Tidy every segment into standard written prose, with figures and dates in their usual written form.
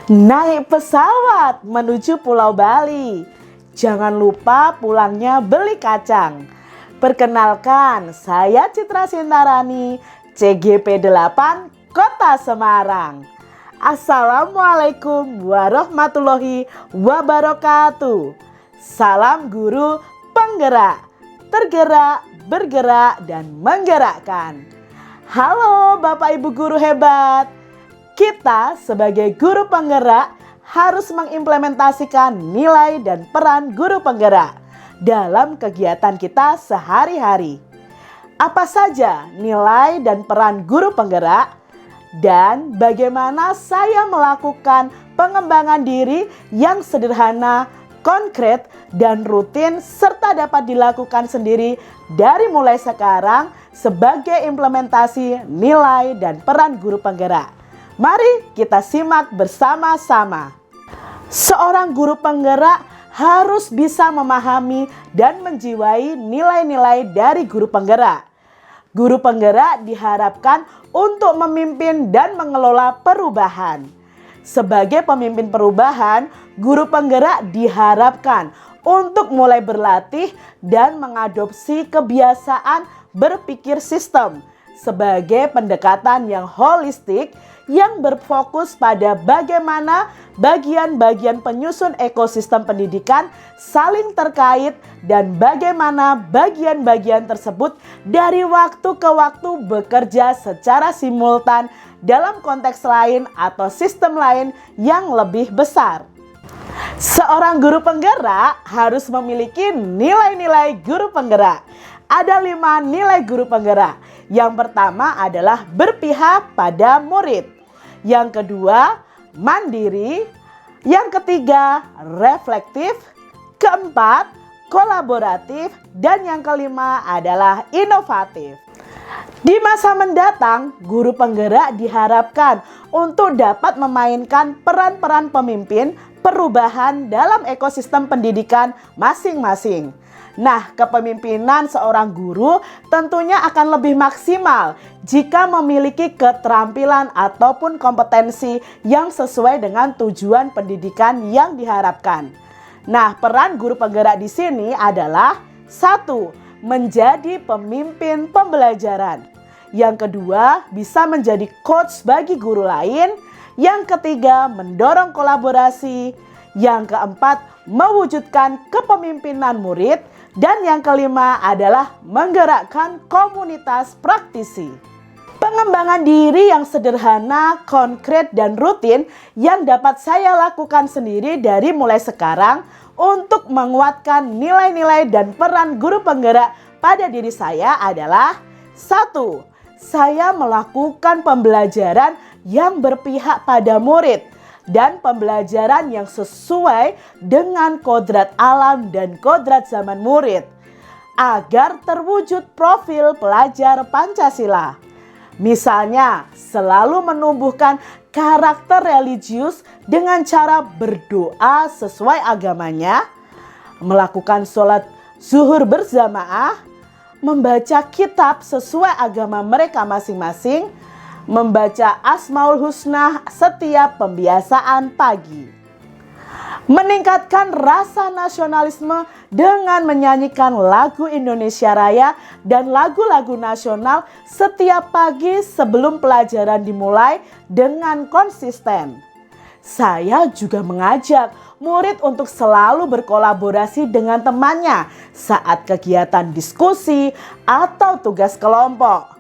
Naik pesawat menuju Pulau Bali. Jangan lupa pulangnya beli kacang. Perkenalkan, saya Citra Sintarani, CGP 8, Kota Semarang. Assalamualaikum warahmatullahi wabarakatuh. Salam guru penggerak, tergerak, bergerak, dan menggerakkan. Halo Bapak Ibu guru hebat. Kita sebagai guru penggerak harus mengimplementasikan nilai dan peran guru penggerak dalam kegiatan kita sehari-hari. Apa saja nilai dan peran guru penggerak dan bagaimana saya melakukan pengembangan diri yang sederhana, konkret, dan rutin serta dapat dilakukan sendiri dari mulai sekarang sebagai implementasi nilai dan peran guru penggerak. Mari kita simak bersama-sama. Seorang guru penggerak harus bisa memahami dan menjiwai nilai-nilai dari guru penggerak. Guru penggerak diharapkan untuk memimpin dan mengelola perubahan. Sebagai pemimpin perubahan, guru penggerak diharapkan untuk mulai berlatih dan mengadopsi kebiasaan berpikir sistem sebagai pendekatan yang holistik yang berfokus pada bagaimana bagian-bagian penyusun ekosistem pendidikan saling terkait dan bagaimana bagian-bagian tersebut dari waktu ke waktu bekerja secara simultan dalam konteks lain atau sistem lain yang lebih besar. Seorang guru penggerak harus memiliki nilai-nilai guru penggerak. Ada 5 nilai guru penggerak. Yang pertama adalah berpihak pada murid. Yang kedua, mandiri. Yang ketiga, reflektif. Keempat, kolaboratif. Dan yang kelima adalah inovatif. Di masa mendatang, guru penggerak diharapkan untuk dapat memainkan peran-peran pemimpin perubahan dalam ekosistem pendidikan masing-masing. Nah, kepemimpinan seorang guru tentunya akan lebih maksimal jika memiliki keterampilan ataupun kompetensi yang sesuai dengan tujuan pendidikan yang diharapkan. Nah, peran guru penggerak di sini adalah 1. Menjadi pemimpin pembelajaran. Yang kedua, bisa menjadi coach bagi guru lain. Yang ketiga, mendorong kolaborasi. Yang keempat, mewujudkan kepemimpinan murid. Dan yang kelima adalah menggerakkan komunitas praktisi. Pengembangan diri yang sederhana, konkret, dan rutin yang dapat saya lakukan sendiri dari mulai sekarang untuk menguatkan nilai-nilai dan peran guru penggerak pada diri saya adalah 1. Saya melakukan pembelajaran yang berpihak pada murid dan pembelajaran yang sesuai dengan kodrat alam dan kodrat zaman murid agar terwujud profil pelajar Pancasila. Misalnya, selalu menumbuhkan karakter religius dengan cara berdoa sesuai agamanya, melakukan sholat zuhur berjamaah, membaca kitab sesuai agama mereka masing-masing, membaca Asmaul Husna setiap pembiasaan pagi. Meningkatkan rasa nasionalisme dengan menyanyikan lagu Indonesia Raya dan lagu-lagu nasional setiap pagi sebelum pelajaran dimulai dengan konsisten. Saya juga mengajak murid untuk selalu berkolaborasi dengan temannya saat kegiatan diskusi atau tugas kelompok.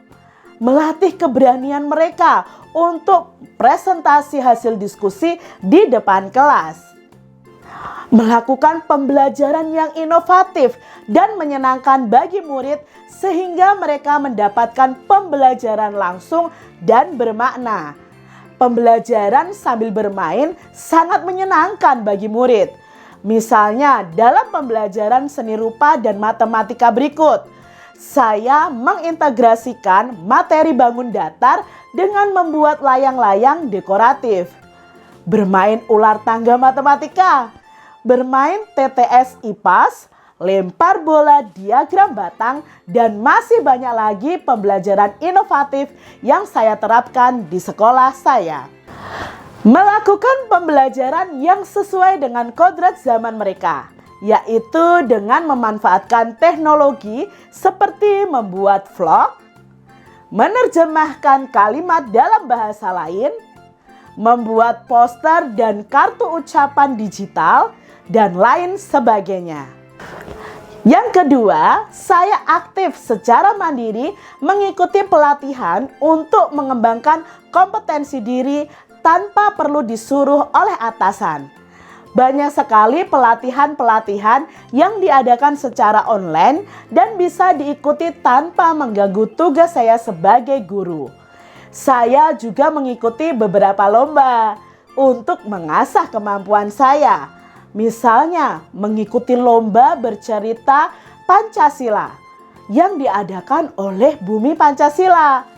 Melatih keberanian mereka untuk presentasi hasil diskusi di depan kelas. Melakukan pembelajaran yang inovatif dan menyenangkan bagi murid sehingga mereka mendapatkan pembelajaran langsung dan bermakna. Pembelajaran sambil bermain sangat menyenangkan bagi murid. Misalnya dalam pembelajaran seni rupa dan matematika berikut. Saya mengintegrasikan materi bangun datar dengan membuat layang-layang dekoratif. Bermain ular tangga matematika, bermain TTS IPAS, lempar bola diagram batang, dan masih banyak lagi pembelajaran inovatif yang saya terapkan di sekolah saya. Melakukan pembelajaran yang sesuai dengan kodrat zaman mereka, yaitu dengan memanfaatkan teknologi seperti membuat vlog, menerjemahkan kalimat dalam bahasa lain, membuat poster dan kartu ucapan digital, dan lain sebagainya. Yang kedua, saya aktif secara mandiri mengikuti pelatihan untuk mengembangkan kompetensi diri tanpa perlu disuruh oleh atasan. Banyak sekali pelatihan-pelatihan yang diadakan secara online dan bisa diikuti tanpa mengganggu tugas saya sebagai guru. Saya juga mengikuti beberapa lomba untuk mengasah kemampuan saya. Misalnya, mengikuti lomba bercerita Pancasila yang diadakan oleh Bumi Pancasila.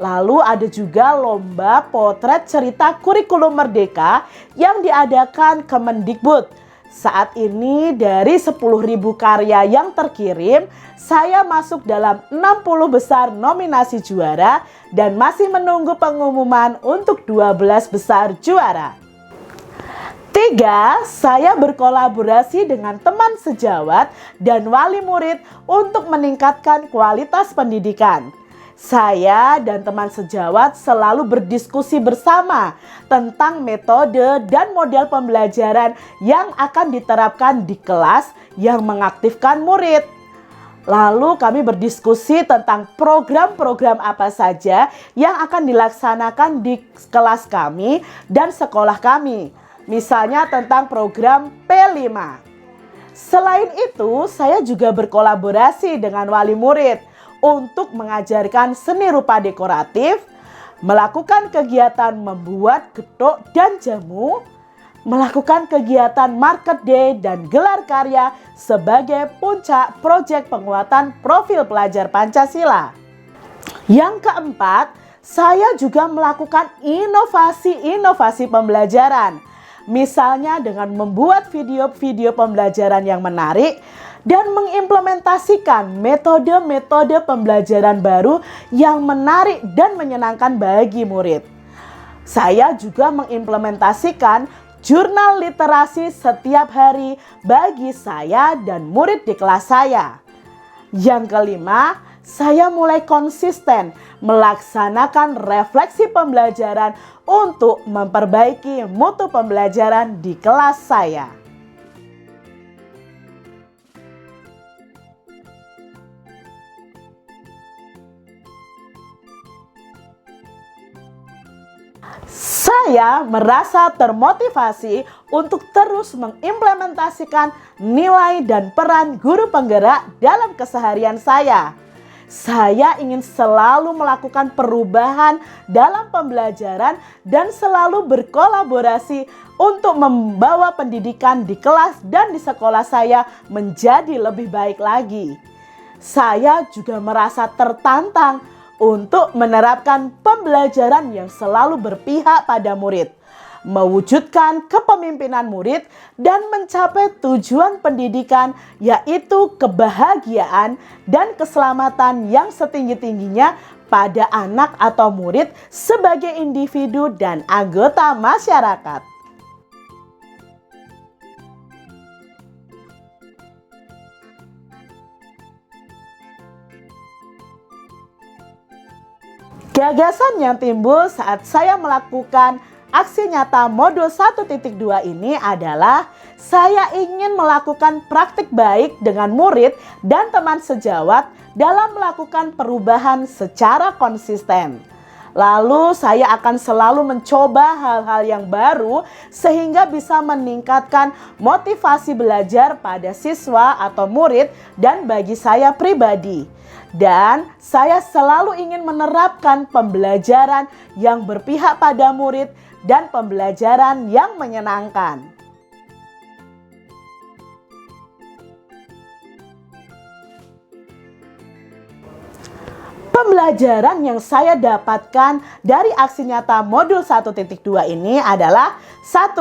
Lalu ada juga lomba potret cerita kurikulum merdeka yang diadakan Kemendikbud. Saat ini dari 10.000 karya yang terkirim, saya masuk dalam 60 besar nominasi juara dan masih menunggu pengumuman untuk 12 besar juara. 3. Saya berkolaborasi dengan teman sejawat dan wali murid untuk meningkatkan kualitas pendidikan. Saya dan teman sejawat selalu berdiskusi bersama tentang metode dan model pembelajaran yang akan diterapkan di kelas yang mengaktifkan murid. Lalu kami berdiskusi tentang program-program apa saja yang akan dilaksanakan di kelas kami dan sekolah kami. Misalnya tentang program P5. Selain itu, saya juga berkolaborasi dengan wali murid untuk mengajarkan seni rupa dekoratif, melakukan kegiatan membuat getuk dan jamu, melakukan kegiatan market day dan gelar karya sebagai puncak proyek penguatan profil pelajar Pancasila. Yang keempat, saya juga melakukan inovasi-inovasi pembelajaran. Misalnya dengan membuat video-video pembelajaran yang menarik dan mengimplementasikan metode-metode pembelajaran baru yang menarik dan menyenangkan bagi murid. Saya juga mengimplementasikan jurnal literasi setiap hari bagi saya dan murid di kelas saya. Yang kelima, saya mulai konsisten melaksanakan refleksi pembelajaran untuk memperbaiki mutu pembelajaran di kelas saya. Saya merasa termotivasi untuk terus mengimplementasikan nilai dan peran guru penggerak dalam keseharian saya. Saya ingin selalu melakukan perubahan dalam pembelajaran dan selalu berkolaborasi untuk membawa pendidikan di kelas dan di sekolah saya menjadi lebih baik lagi. Saya juga merasa tertantang untuk menerapkan pembelajaran yang selalu berpihak pada murid, mewujudkan kepemimpinan murid, dan mencapai tujuan pendidikan yaitu kebahagiaan dan keselamatan yang setinggi-tingginya pada anak atau murid sebagai individu dan anggota masyarakat. Gagasan yang timbul saat saya melakukan aksi nyata modul 1.2 ini adalah saya ingin melakukan praktik baik dengan murid dan teman sejawat dalam melakukan perubahan secara konsisten. Lalu saya akan selalu mencoba hal-hal yang baru sehingga bisa meningkatkan motivasi belajar pada siswa atau murid dan bagi saya pribadi. Dan saya selalu ingin menerapkan pembelajaran yang berpihak pada murid dan pembelajaran yang menyenangkan. Pembelajaran yang saya dapatkan dari aksi nyata modul 1.2 ini adalah 1.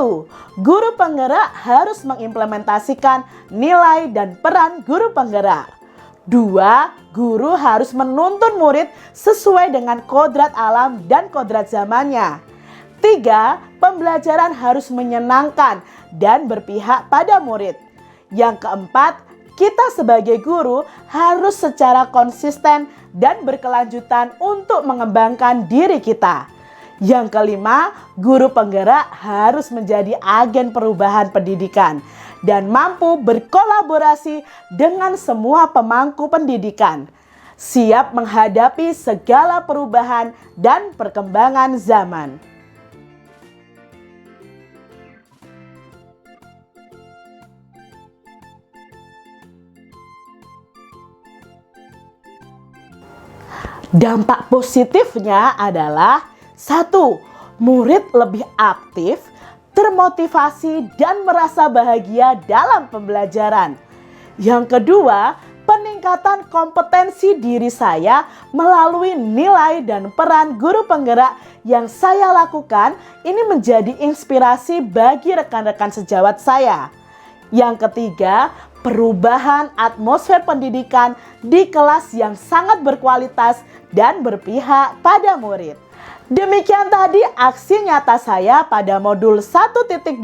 Guru penggerak harus mengimplementasikan nilai dan peran guru penggerak. 2. Guru harus menuntun murid sesuai dengan kodrat alam dan kodrat zamannya. Tiga, pembelajaran harus menyenangkan dan berpihak pada murid. Yang keempat, kita sebagai guru harus secara konsisten dan berkelanjutan untuk mengembangkan diri kita. Yang kelima, guru penggerak harus menjadi agen perubahan pendidikan dan mampu berkolaborasi dengan semua pemangku pendidikan, siap menghadapi segala perubahan dan perkembangan zaman. Dampak positifnya adalah 1. Murid lebih aktif, termotivasi, dan merasa bahagia dalam pembelajaran. Yang kedua, peningkatan kompetensi diri saya melalui nilai dan peran guru penggerak yang saya lakukan ini menjadi inspirasi bagi rekan-rekan sejawat saya. Yang ketiga, perubahan atmosfer pendidikan di kelas yang sangat berkualitas dan berpihak pada murid. Demikian tadi aksi nyata saya pada modul 1.2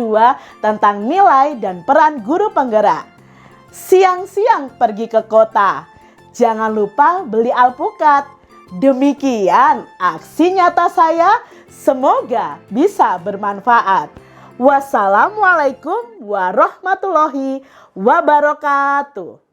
tentang nilai dan peran guru penggerak. Siang-siang pergi ke kota, jangan lupa beli alpukat. Demikian aksi nyata saya, semoga bisa bermanfaat. Wassalamualaikum warahmatullahi wabarakatuh.